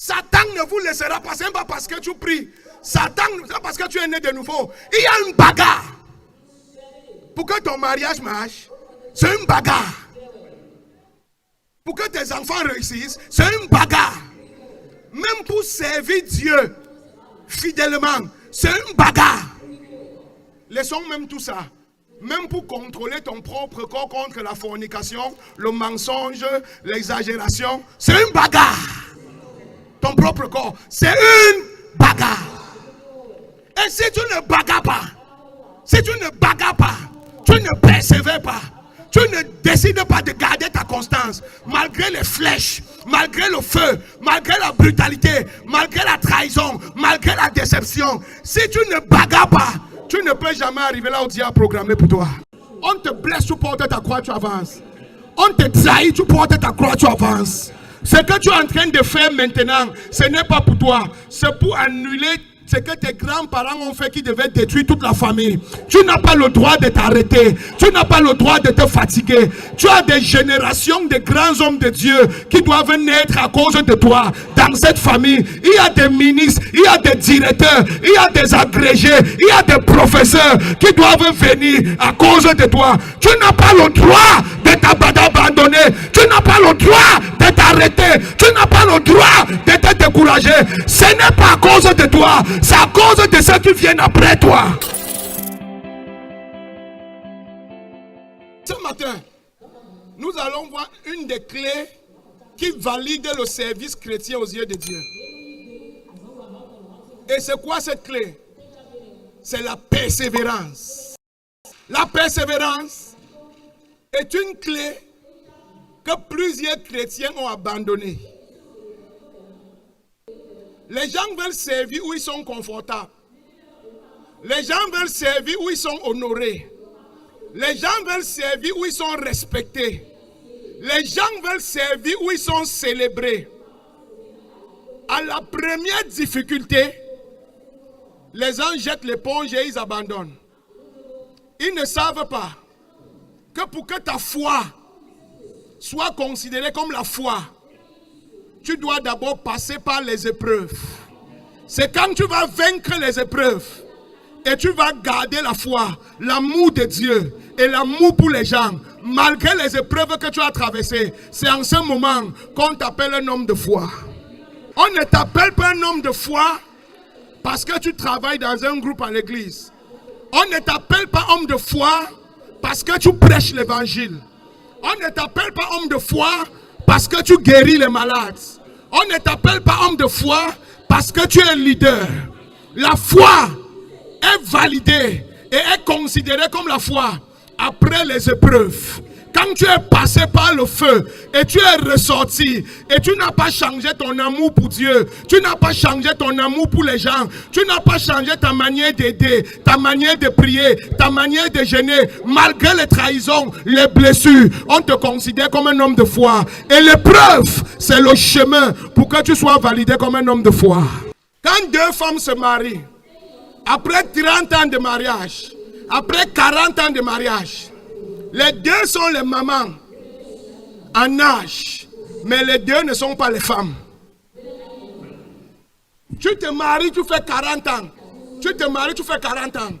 Satan ne vous laissera pas. Ce n'est pas parce que tu pries. Satan, c'est pas parce que tu es né de nouveau. Il y a une bagarre. Pour que ton mariage marche, c'est une bagarre. Pour que tes enfants réussissent, c'est une bagarre. Même pour servir Dieu fidèlement, c'est une bagarre. Laissons même tout ça. Même pour contrôler ton propre corps contre la fornication, le mensonge, l'exagération, c'est une bagarre. Ton propre corps, c'est une bagarre. Et si tu ne bagarres pas, si tu ne bagarres pas, tu ne persévères pas, tu ne décides pas de garder ta constance, malgré les flèches, malgré le feu, malgré la brutalité, malgré la trahison, malgré la déception, si tu ne bagarres pas, tu ne peux jamais arriver là où Dieu a programmé pour toi. On te blesse, tu portes ta croix, tu avances. On te trahit, tu portes ta croix, tu avances. Ce que tu es en train de faire maintenant, ce n'est pas pour toi. C'est pour annuler ce que tes grands-parents ont fait qui devait détruire toute la famille. Tu n'as pas le droit de t'arrêter. Tu n'as pas le droit de te fatiguer. Tu as des générations de grands hommes de Dieu qui doivent naître à cause de toi. Dans cette famille, il y a des ministres, il y a des directeurs, il y a des agrégés, il y a des professeurs qui doivent venir à cause de toi. Tu n'as pas le droit de t'abandonner. Tu n'as pas le droit de t'arrêter. Tu n'as pas le droit de te décourager. Ce n'est pas à cause de toi. C'est à cause de ceux qui viennent après toi. Ce matin, nous allons voir une des clés qui valide le service chrétien aux yeux de Dieu. Et c'est quoi cette clé? C'est la persévérance. La persévérance est une clé que plusieurs chrétiens ont abandonnée. Les gens veulent servir où ils sont confortables. Les gens veulent servir où ils sont honorés. Les gens veulent servir où ils sont respectés. Les gens veulent servir où ils sont célébrés. À la première difficulté, les gens jettent l'éponge et ils abandonnent. Ils ne savent pas que pour que ta foi soit considérée comme la foi, tu dois d'abord passer par les épreuves. C'est quand tu vas vaincre les épreuves et tu vas garder la foi, l'amour de Dieu et l'amour pour les gens, malgré les épreuves que tu as traversées. C'est en ce moment qu'on t'appelle un homme de foi. On ne t'appelle pas un homme de foi parce que tu travailles dans un groupe à l'église. On ne t'appelle pas homme de foi parce que tu prêches l'évangile. On ne t'appelle pas homme de foi parce que tu guéris les malades. On ne t'appelle pas homme de foi parce que tu es un leader. La foi est validée et est considérée comme la foi après les épreuves. Quand tu es passé par le feu et tu es ressorti et tu n'as pas changé ton amour pour Dieu, tu n'as pas changé ton amour pour les gens, tu n'as pas changé ta manière d'aider, ta manière de prier, ta manière de gêner, malgré les trahisons, les blessures, on te considère comme un homme de foi. Et l'épreuve, c'est le chemin pour que tu sois validé comme un homme de foi. Quand deux femmes se marient, après 30 ans de mariage, après 40 ans de mariage, les deux sont les mamans en âge, mais les deux ne sont pas les femmes. Tu te maries, tu fais 40 ans. Tu te maries, tu fais 40 ans.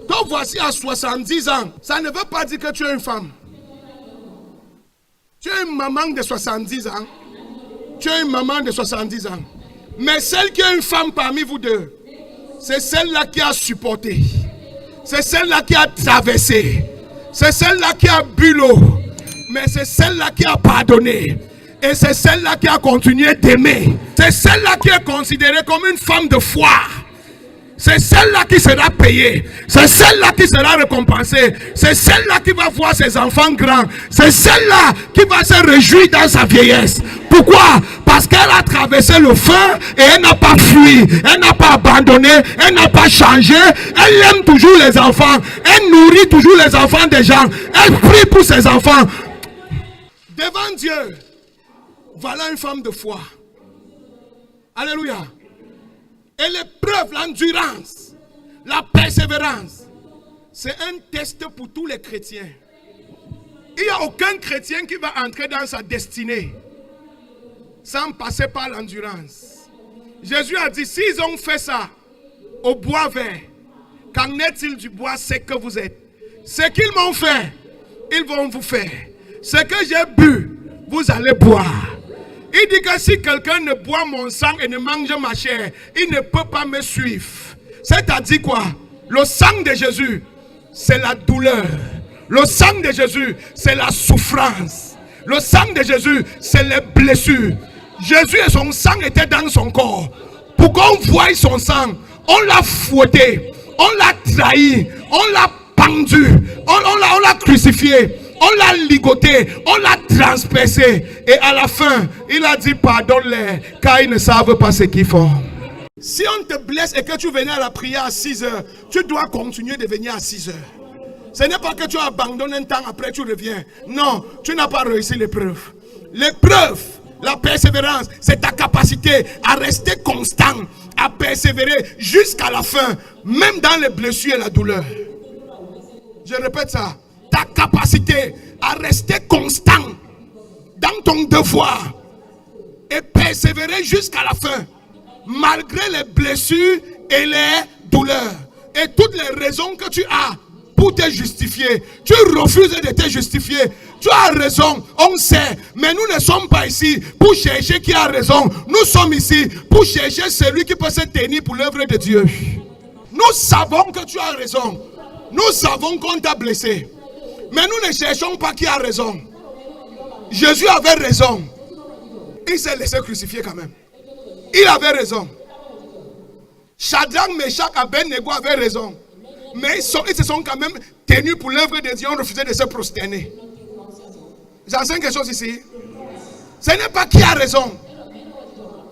Toi, voici à 70 ans. Ça ne veut pas dire que tu es une femme. Tu es une maman de 70 ans. Tu es une maman de 70 ans. Mais celle qui est une femme parmi vous deux, c'est celle-là qui a supporté. C'est celle-là qui a traversé. C'est celle-là qui a bu l'eau, mais c'est celle-là qui a pardonné. Et c'est celle-là qui a continué d'aimer. C'est celle-là qui est considérée comme une femme de foi. C'est celle-là qui sera payée. C'est celle-là qui sera récompensée. C'est celle-là qui va voir ses enfants grands. C'est celle-là qui va se réjouir dans sa vieillesse. Pourquoi? Parce qu'elle a traversé le feu et elle n'a pas fui. Elle n'a pas abandonné. Elle n'a pas changé. Elle aime toujours les enfants. Elle nourrit toujours les enfants des gens. Elle prie pour ses enfants. Devant Dieu, voilà une femme de foi. Alléluia. Et l'épreuve, l'endurance, la persévérance, c'est un test pour tous les chrétiens. Il n'y a aucun chrétien qui va entrer dans sa destinée sans passer par l'endurance. Jésus a dit, s'ils ont fait ça au bois vert, qu'en est-il du bois sec que vous êtes? Ce qu'ils m'ont fait, ils vont vous faire. Ce que j'ai bu, vous allez boire. Il dit que si quelqu'un ne boit mon sang et ne mange ma chair, il ne peut pas me suivre. C'est-à-dire quoi? Le sang de Jésus, c'est la douleur. Le sang de Jésus, c'est la souffrance. Le sang de Jésus, c'est les blessures. Jésus et son sang étaient dans son corps. Pour qu'on voie son sang, on l'a fouetté, on l'a trahi, on l'a pendu, on l'a crucifié, on l'a ligoté, on l'a transpercé. Et à la fin, il a dit pardonne-les, car ils ne savent pas ce qu'ils font. Si on te blesse et que tu venais à la prière à 6 heures, tu dois continuer de venir à 6 heures. Ce n'est pas que tu abandonnes un temps, après tu reviens. Non, tu n'as pas réussi l'épreuve. L'épreuve, la persévérance, c'est ta capacité à rester constant, à persévérer jusqu'à la fin, même dans les blessures et la douleur. Je répète ça. Ta capacité à rester constant dans ton devoir et persévérer jusqu'à la fin, malgré les blessures et les douleurs. Et toutes les raisons que tu as pour te justifier, tu refuses de te justifier. Tu as raison, on sait, mais nous ne sommes pas ici pour chercher qui a raison. Nous sommes ici pour chercher celui qui peut se tenir pour l'œuvre de Dieu. Nous savons que tu as raison. Nous savons qu'on t'a blessé. Mais nous ne cherchons pas qui a raison. Jésus avait raison. Il s'est laissé crucifier quand même. Il avait raison. Shadrach, Meshach, Abednego avaient raison. Mais ils se sont quand même tenus pour l'œuvre de Dieu. Ils ont refusé de se prosterner. J'enseigne quelque chose ici. Ce n'est pas qui a raison.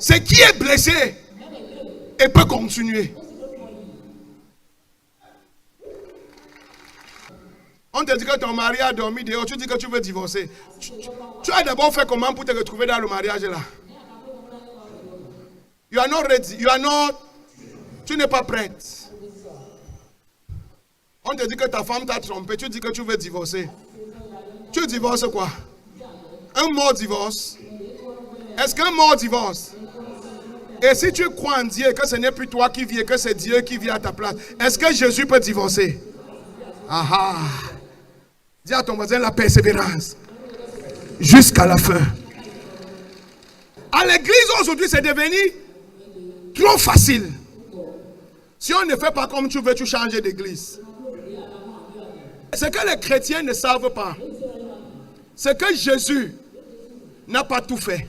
C'est qui est blessé et peut continuer. On te dit que ton mari a dormi dehors. Tu dis que tu veux divorcer. Tu as d'abord fait comment pour te retrouver dans le mariage là? You are not ready. Tu n'es pas prête. On te dit que ta femme t'a trompé. Tu dis que tu veux divorcer. Tu divorces quoi? Un mort divorce. Est-ce qu'un mort divorce? Et si tu crois en Dieu, que ce n'est plus toi qui vis, que c'est Dieu qui vit à ta place, est-ce que Jésus peut divorcer? Ah. Dis à ton voisin la persévérance. Jusqu'à la fin. À l'église aujourd'hui, c'est devenu trop facile. Si on ne fait pas comme tu veux, tu changes d'église. Ce que les chrétiens ne savent pas, c'est que Jésus n'a pas tout fait.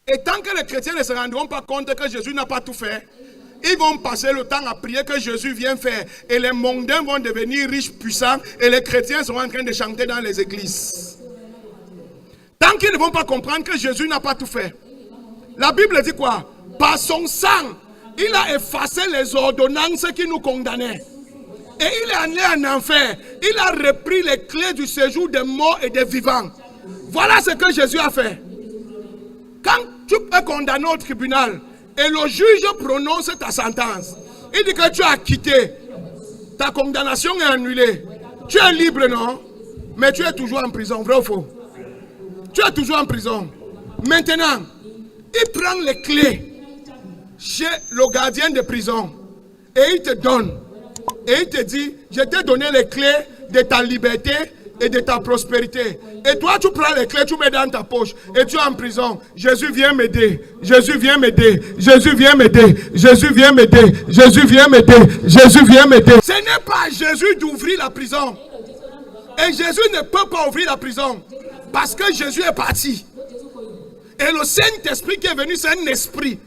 Et tant que les chrétiens ne se rendront pas compte que Jésus n'a pas tout fait, ils vont passer le temps à prier que Jésus vienne faire. Et les mondains vont devenir riches, puissants. Et les chrétiens seront en train de chanter dans les églises. Tant qu'ils ne vont pas comprendre que Jésus n'a pas tout fait. La Bible dit quoi? Par son sang, il a effacé les ordonnances qui nous condamnaient. Et il est allé en enfer. Il a repris les clés du séjour des morts et des vivants. Voilà ce que Jésus a fait. Quand tu es condamné au tribunal et le juge prononce ta sentence, il dit que tu as quitté. Ta condamnation est annulée. Tu es libre, non? Mais tu es toujours en prison, vrai ou faux? Tu es toujours en prison. Maintenant, il prend les clés chez le gardien de prison et il te donne. Et il te dit, je t'ai donné les clés de ta liberté et de ta prospérité. Et toi, tu prends les clés, tu mets dans ta poche et tu es en prison. Jésus vient m'aider. Jésus vient m'aider. Jésus vient m'aider. Jésus vient m'aider. Jésus vient m'aider. Jésus vient m'aider. Ce n'est pas à Jésus d'ouvrir la prison. Et Jésus ne peut pas ouvrir la prison parce que Jésus est parti. Et le Saint-Esprit qui est venu, c'est un esprit.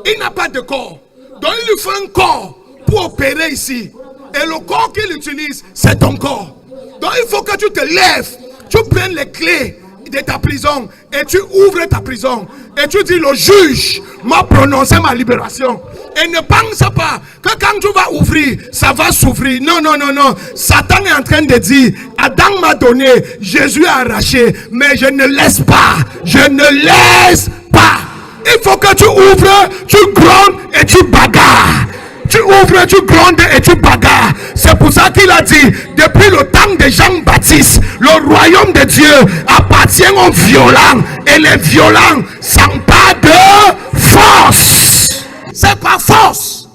Il n'a pas de corps. Donc il lui faut un corps pour opérer ici. Et le corps qu'il utilise, c'est ton corps. Donc il faut que tu te lèves, tu prennes les clés de ta prison et tu ouvres ta prison. Et tu dis, le juge m'a prononcé ma libération. Et ne pense pas que quand tu vas ouvrir, ça va s'ouvrir. Non, non, non, non. Satan est en train de dire, Adam m'a donné, Jésus a arraché, mais je ne laisse pas. Je ne laisse pas. Il faut que tu ouvres, tu grondes et tu bagarres. Tu tu ouvres, tu grondes et tu bagarres. C'est pour ça qu'il a dit, depuis le temps de Jean-Baptiste, le royaume de Dieu appartient aux violents et les violents s'emparent de force. C'est pas force.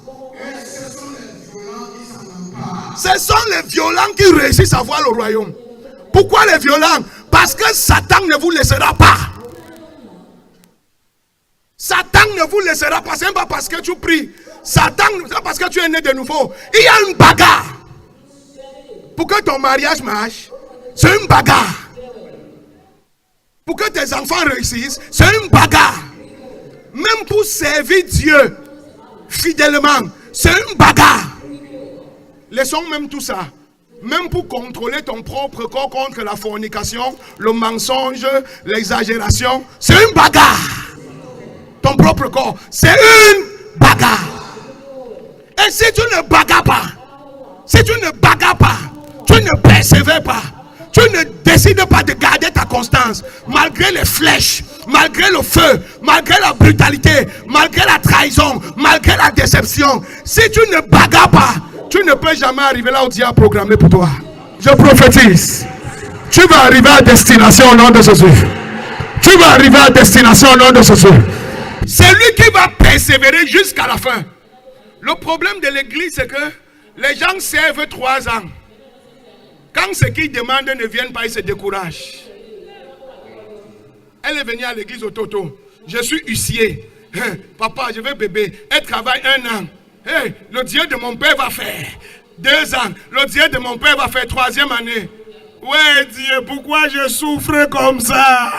Ce sont les violents qui réussissent à voir le royaume. Pourquoi les violents? Parce que Satan ne vous laissera pas. Satan ne vous laissera pas. Ce n'est pas parce que tu pries. Satan, c'est parce que tu es né de nouveau. Il y a une bagarre. Pour que ton mariage marche, c'est une bagarre. Pour que tes enfants réussissent, c'est une bagarre. Même pour servir Dieu fidèlement, c'est une bagarre. Laissons même tout ça. Même pour contrôler ton propre corps contre la fornication, le mensonge, l'exagération, c'est une bagarre. Ton propre corps, c'est une bagarre. Et si tu ne bagarres pas, si tu ne bagarres pas, tu ne persévères pas, tu ne décides pas de garder ta constance, malgré les flèches, malgré le feu, malgré la brutalité, malgré la trahison, malgré la déception, si tu ne bagarres pas, tu ne peux jamais arriver là où Dieu a programmé pour toi. Je prophétise, tu vas arriver à destination au nom de Jésus. Tu vas arriver à destination au nom de Jésus. C'est lui qui va persévérer jusqu'à la fin. Le problème de l'église, c'est que les gens servent 3 ans. Quand ce qu'ils demandent ne viennent pas, ils se découragent. Elle est venue à l'église au Toto. Je suis huissier. Papa, je veux bébé. Elle travaille 1 an. Hey, le Dieu de mon père va faire 2 ans. Le Dieu de mon père va faire 3e année. Ouais, Dieu, pourquoi je souffre comme ça?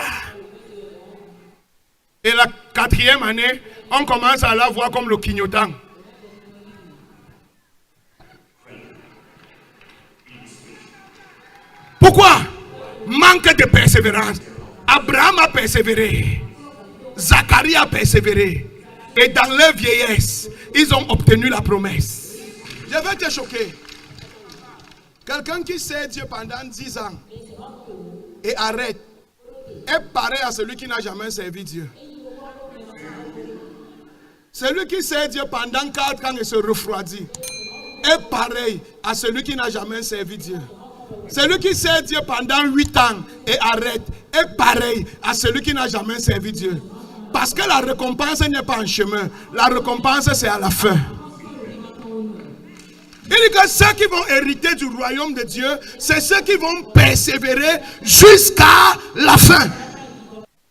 Et la 4e année, on commence à la voir comme le clignotant. Pourquoi? Manque de persévérance. Abraham a persévéré. Zacharie a persévéré. Et dans leur vieillesse, ils ont obtenu la promesse. Je vais te choquer. Quelqu'un qui sert Dieu pendant 10 ans et arrête est pareil à celui qui n'a jamais servi Dieu. Celui qui sert Dieu pendant 4 ans et se refroidit est pareil à celui qui n'a jamais servi Dieu. Celui qui sert Dieu pendant 8 ans et arrête est pareil à celui qui n'a jamais servi Dieu. Parce que la récompense n'est pas en chemin. La récompense, c'est à la fin. Il dit que ceux qui vont hériter du royaume de Dieu, c'est ceux qui vont persévérer jusqu'à la fin.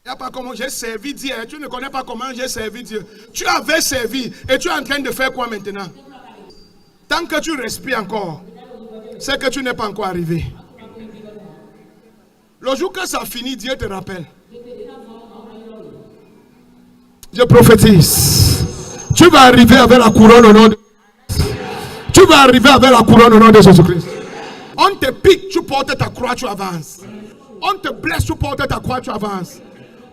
Il n'y a pas comment j'ai servi Dieu. Tu ne connais pas comment j'ai servi Dieu. Tu avais servi et tu es en train de faire quoi maintenant? Tant que tu respires encore, c'est que tu n'es pas encore arrivé. Le jour que ça finit, Dieu te rappelle. Je prophétise. Tu vas arriver avec la couronne au nom de Jésus. Tu vas arriver avec la couronne au nom de Jésus-Christ. On te pique, tu portes ta croix, tu avances. On te blesse, tu portes ta croix, tu avances.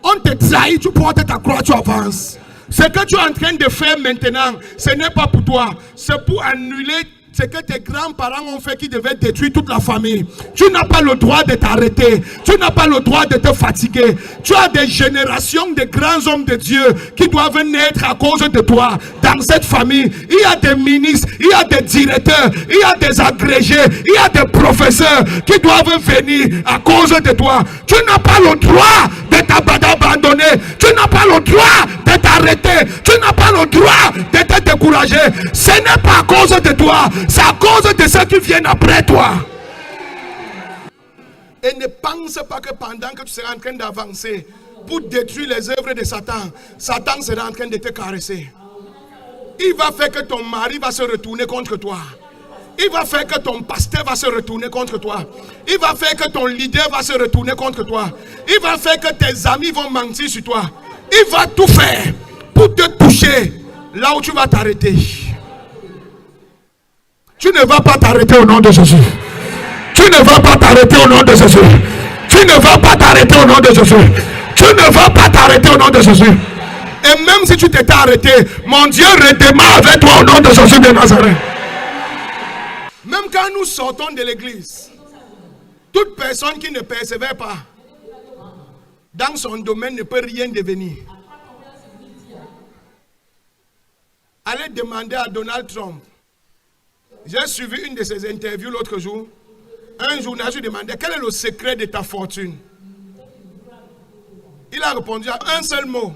On te trahit, tu portes ta croix, tu avances. Ce que tu es en train de faire maintenant, ce n'est pas pour toi. C'est pour annuler ce que tes grands-parents ont fait qui devait détruire toute la famille. Tu n'as pas le droit de t'arrêter. Tu n'as pas le droit de te fatiguer. Tu as des générations de grands hommes de Dieu qui doivent naître à cause de toi. Dans cette famille, il y a des ministres, il y a des directeurs, il y a des agrégés, il y a des professeurs qui doivent venir à cause de toi. Tu n'as pas le droit de t'abandonner. Tu n'as pas le droit de t'arrêter. Tu n'as pas le droit de te décourager. Ce n'est pas à cause de toi. C'est à cause de ceux qui viennent après toi. Et ne pense pas que pendant que tu seras en train d'avancer pour détruire les œuvres de Satan, Satan sera en train de te caresser. Il va faire que ton mari va se retourner contre toi. Il va faire que ton pasteur va se retourner contre toi. Il va faire que ton leader va se retourner contre toi. Il va faire que tes amis vont mentir sur toi. Il va tout faire pour te toucher là où tu vas t'arrêter. Tu ne vas pas t'arrêter au nom de Jésus. Tu ne vas pas t'arrêter au nom de Jésus. Tu ne vas pas t'arrêter au nom de Jésus. Tu ne vas pas t'arrêter au nom de Jésus. Et même si tu t'étais arrêté, mon Dieu redémarre avec toi au nom de Jésus de Nazareth. Même quand nous sortons de l'église, toute personne qui ne persévère pas dans son domaine ne peut rien devenir. Allez demander à Donald Trump J'ai suivi une de ses interviews l'autre jour. Un journaliste lui demandait quel est le secret de ta fortune. Il a répondu à un seul mot.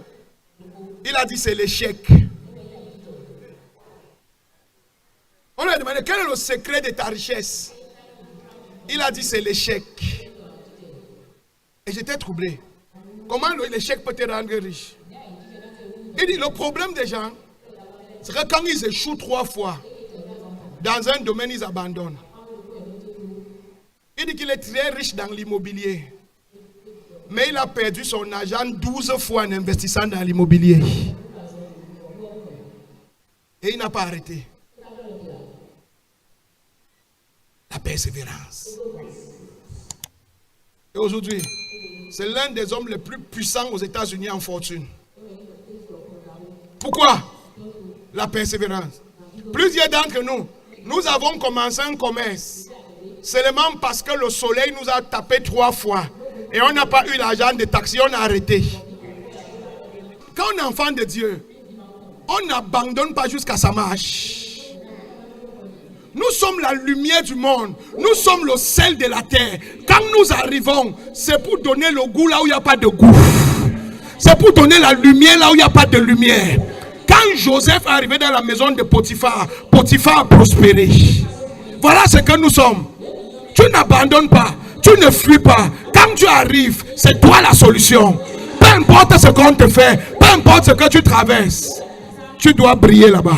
Il a dit c'est l'échec. On lui a demandé quel est le secret de ta richesse. Il a dit c'est l'échec. Et j'étais troublé. Comment l'échec peut te rendre riche? Il dit le problème des gens, c'est que quand ils échouent 3 fois, dans un domaine, ils abandonnent. Il dit qu'il est très riche dans l'immobilier. Mais il a perdu son argent 12 fois en investissant dans l'immobilier. Et il n'a pas arrêté. La persévérance. Et aujourd'hui, c'est l'un des hommes les plus puissants aux États-Unis en fortune. Pourquoi? La persévérance. Plusieurs d'entre nous, nous avons commencé un commerce seulement parce que le soleil nous a tapé 3 fois et on n'a pas eu l'argent de taxi, on a arrêté. Quand on est enfant de Dieu, on n'abandonne pas jusqu'à ça marche. Nous sommes la lumière du monde. Nous sommes le sel de la terre. Quand nous arrivons, c'est pour donner le goût là où il n'y a pas de goût. C'est pour donner la lumière là où il n'y a pas de lumière. Quand Joseph est arrivé dans la maison de Potiphar, Potiphar a prospéré. Voilà ce que nous sommes. Tu n'abandonnes pas. Tu ne fuis pas. Quand tu arrives, c'est toi la solution. Peu importe ce qu'on te fait, peu importe ce que tu traverses, tu dois briller là-bas.